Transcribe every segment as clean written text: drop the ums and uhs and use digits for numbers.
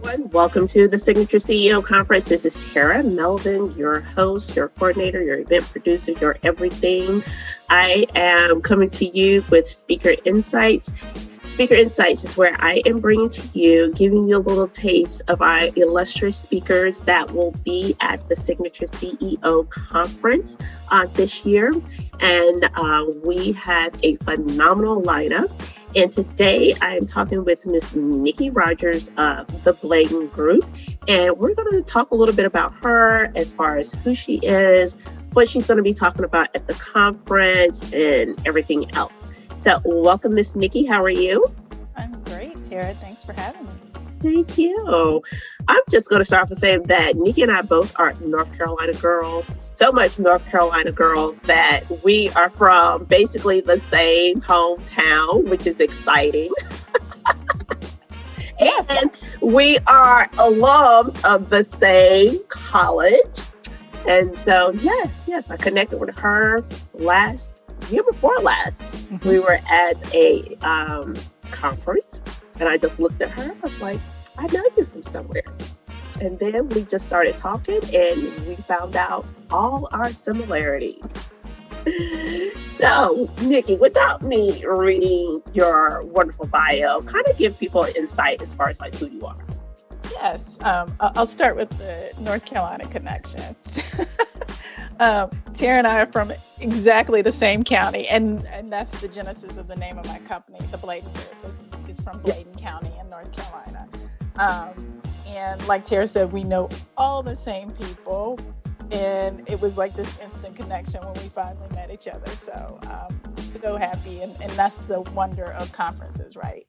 everyone. Welcome to the Signature CEO Conference. This is Tara Melvin, your host, your coordinator, your event producer, your everything. I am coming to you with Speaker Insights. Speaker Insights is where I am bringing to you, giving you a little taste of our illustrious speakers that will be at the Signature CEO Conference this year. And we have a phenomenal lineup. And today I am talking with Miss Nikki Rogers of the Bladen Group. And we're going to talk a little bit about her as far as who she is, what she's going to be talking about at the conference, and everything else. So welcome, Miss Nikki. How are you? I'm great, Tara. Thanks for having me. Thank you. I'm just going to start off with saying that Nikki and I both are North Carolina girls, so much North Carolina girls that we are from basically the same hometown, which is exciting. And we are alums of the same college. And so, yes, I connected with her year before last. We were at a conference, and I just looked at her. I was like, I know you from somewhere. And then we just started talking, and we found out all our similarities. So, Nikki, without me reading your wonderful bio, kind of give people an insight as far as like who you are. Yes, I'll start with the North Carolina connection. Tara and I are from exactly the same county, and that's the genesis of the name of my company. The Bladen Group is from Bladen County in North Carolina. And like Tara said, we know all the same people, and it was like this instant connection when we finally met each other. So happy, and that's the wonder of conferences, right?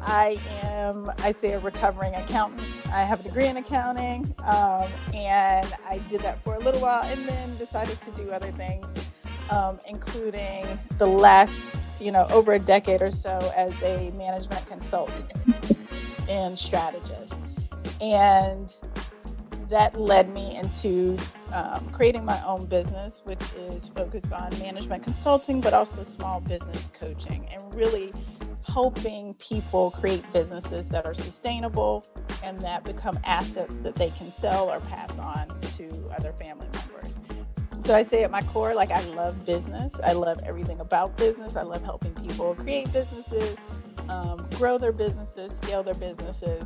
I say a recovering accountant. I have a degree in accounting, and I did that for a little while and then decided to do other things, including the last, over a decade or so as a management consultant and strategist. And that led me into creating my own business, which is focused on management consulting, but also small business coaching, and really helping people create businesses that are sustainable and that become assets that they can sell or pass on to other family members. So I say at my core, like, I love business. I love everything about business. I love helping people create businesses, grow their businesses, scale their businesses.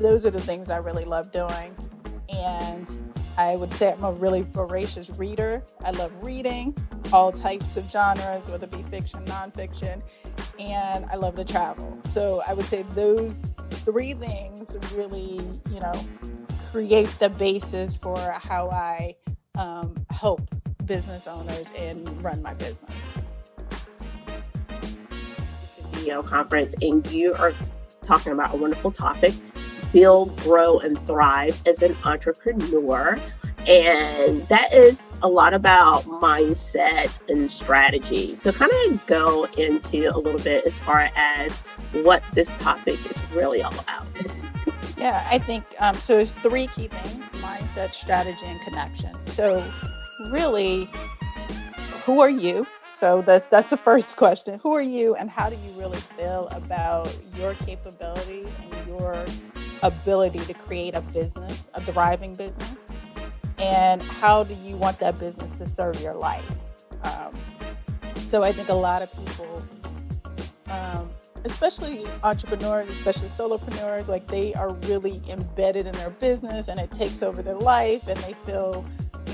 Those are the things I really love doing. And I would say I'm a really voracious reader. I love reading all types of genres, whether it be fiction, nonfiction, and I love to travel. So I would say those three things really, create the basis for how I help business owners and run my business. CEO Conference, and you are talking about a wonderful topic: build, grow, and thrive as an entrepreneur. And that is a lot about mindset and strategy. So kind of go into a little bit as far as what this topic is really all about. Yeah, I think, so there's three key things: mindset, strategy, and connection. So really, who are you? So that's the first question. Who are you, and how do you really feel about your capabilities and your ability to create a business, a thriving business? And how do you want that business to serve your life? So I think a lot of people, especially entrepreneurs, especially solopreneurs, like, they are really embedded in their business and it takes over their life, and they feel,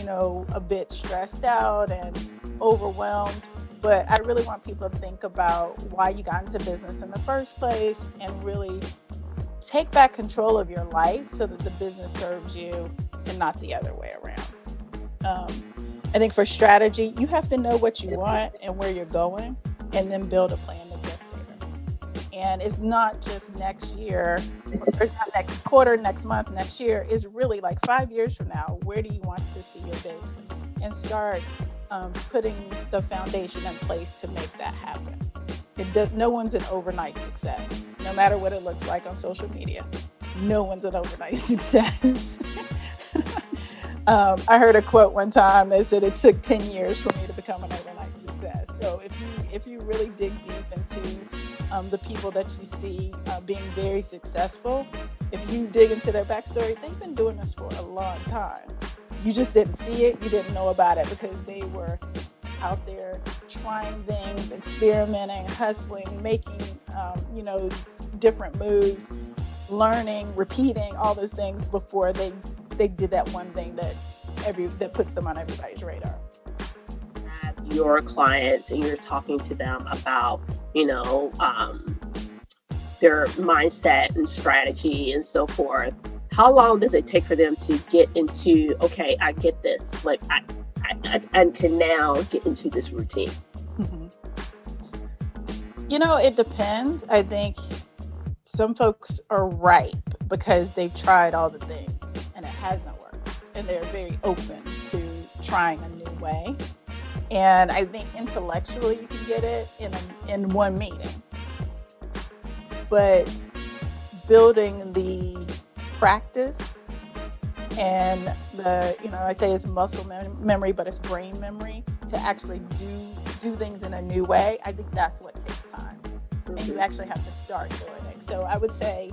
a bit stressed out and overwhelmed. But I really want people to think about why you got into business in the first place and really take back control of your life so that the business serves you and not the other way around. I think for strategy, you have to know what you want and where you're going, and then build a plan to get there. And it's not just next year, or it's not next quarter, next month, next year. It's really like 5 years from now, where do you want to see your business? And start putting the foundation in place to make that happen. No one's an overnight success, no matter what it looks like on social media. No one's an overnight success. I heard a quote one time that said it took 10 years for me to become an overnight success. So if you really dig deep into the people that you see being very successful, if you dig into their backstory, they've been doing this for a long time. You just didn't see it, you didn't know about it because they were out there trying things, experimenting, hustling, making, different moves, learning, repeating all those things before they did that one thing that puts them on everybody's radar. Your clients and you're talking to them about, their mindset and strategy and so forth. How long does it take for them to get into, okay, I get this, like I can now get into this routine? Mm-hmm. It depends. I think some folks are ripe because they've tried all the things and it hasn't worked. And they're very open to trying a new way. And I think intellectually you can get it in one meeting. But building the practice and I say it's muscle memory, but it's brain memory to actually do things in a new way. I think that's what takes time. Mm-hmm. And you actually have to start doing it. So I would say,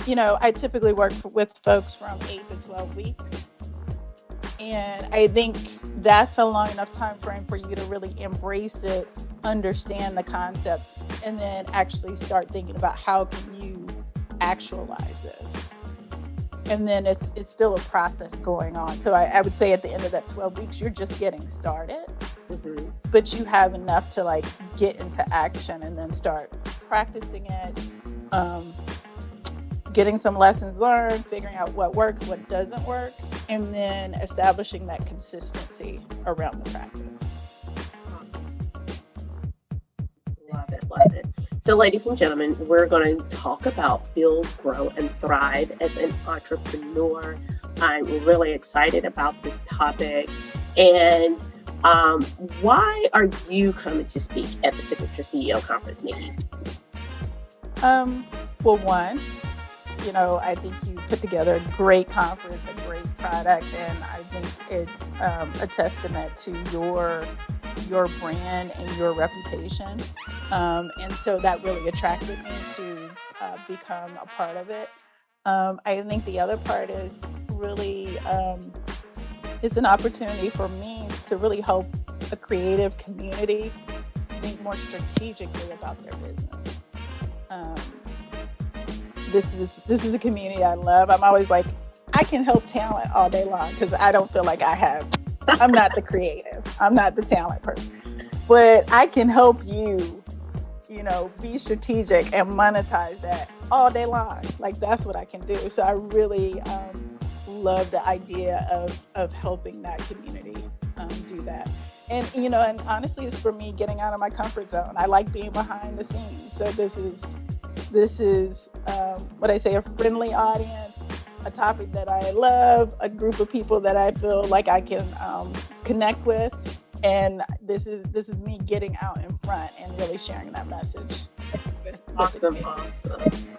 I typically work with folks from 8 to 12 weeks. And I think that's a long enough time frame for you to really embrace it, understand the concepts, and then actually start thinking about how can you actualize this. And then it's still a process going on. So I would say at the end of that 12 weeks, you're just getting started, mm-hmm. but you have enough to get into action and then start practicing it, getting some lessons learned, figuring out what works, what doesn't work, and then establishing that consistency around the practice. Love it. So ladies and gentlemen, we're going to talk about build, grow, and thrive as an entrepreneur. I'm really excited about this topic. And why are you coming to speak at the Signature CEO Conference, Nikki? Well, one, I think you put together a great conference, a great product, and I think it's a testament to your brand and your reputation. And so that really attracted me to become a part of it. I think the other part is really, it's an opportunity for me to really help a creative community think more strategically about their business. This is a community I love. I'm always like, I can help talent all day long because I don't feel like I'm not the creative. I'm not the talent person. But I can help you, be strategic and monetize that all day long. That's what I can do. So I really love the idea of helping that community do that. And, and honestly, it's for me getting out of my comfort zone. I like being behind the scenes. So this is what I say, a friendly audience, a topic that I love, a group of people that I feel like I can connect with, and this is me getting out in front and really sharing that message. Awesome.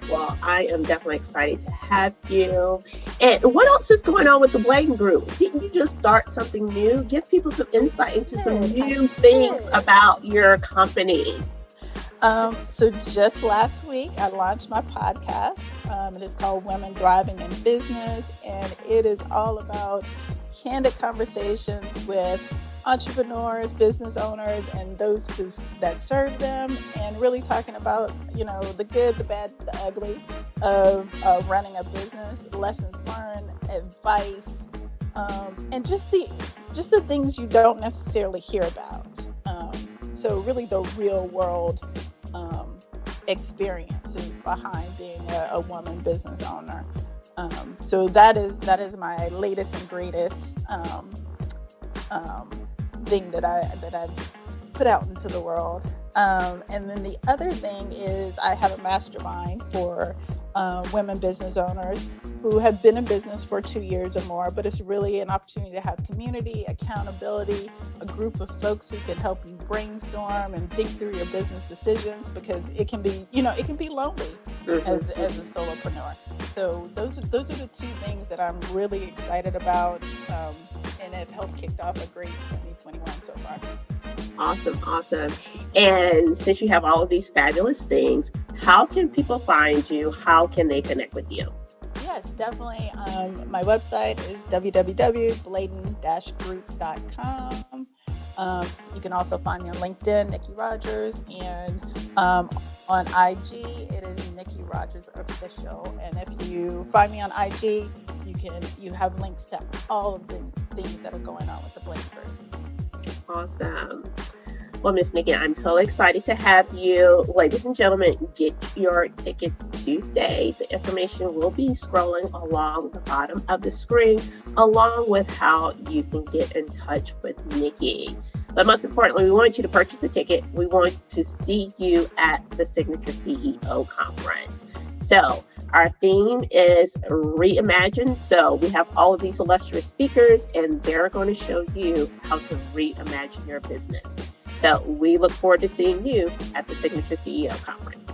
Well, I am definitely excited to have you. And what else is going on with the Bladen Group? Didn't you just start something new? Give people some insight into some new things about your company. So just last week, I launched my podcast. It is called Women Thriving in Business, and it is all about candid conversations with entrepreneurs, business owners, and those that serve them, and really talking about, the good, the bad, the ugly of running a business, lessons learned, advice, and just the things you don't necessarily hear about. So really the real world experiences behind being a woman business owner. So that is my latest and greatest thing that I've put out into the world. And then the other thing is I have a mastermind for women business owners who have been in business for 2 years or more, but it's really an opportunity to have community, accountability, a group of folks who can help you brainstorm and think through your business decisions, because it can be, it can be lonely as a solopreneur. So those are the two things that I'm really excited about, and have helped kicked off a great 2021 so far. Awesome, awesome. And since you have all of these fabulous things, how can people find you? How can they connect with you? Yes, definitely. My website is www.bladen-group.com. You can also find me on LinkedIn, Nikki Rogers, and on IG, it is Nikki Rogers Official. And if you find me on IG, you have links to all of the things that are going on with the Bladen Group. Awesome. Well, Miss Nikki, I'm totally excited to have you. Ladies and gentlemen, get your tickets today. The information will be scrolling along the bottom of the screen, along with how you can get in touch with Nikki. But most importantly, we want you to purchase a ticket. We want to see you at the Signature CEO conference. So our theme is reimagine. So we have all of these illustrious speakers, and they're going to show you how to reimagine your business. So we look forward to seeing you at the Signature CEO conference.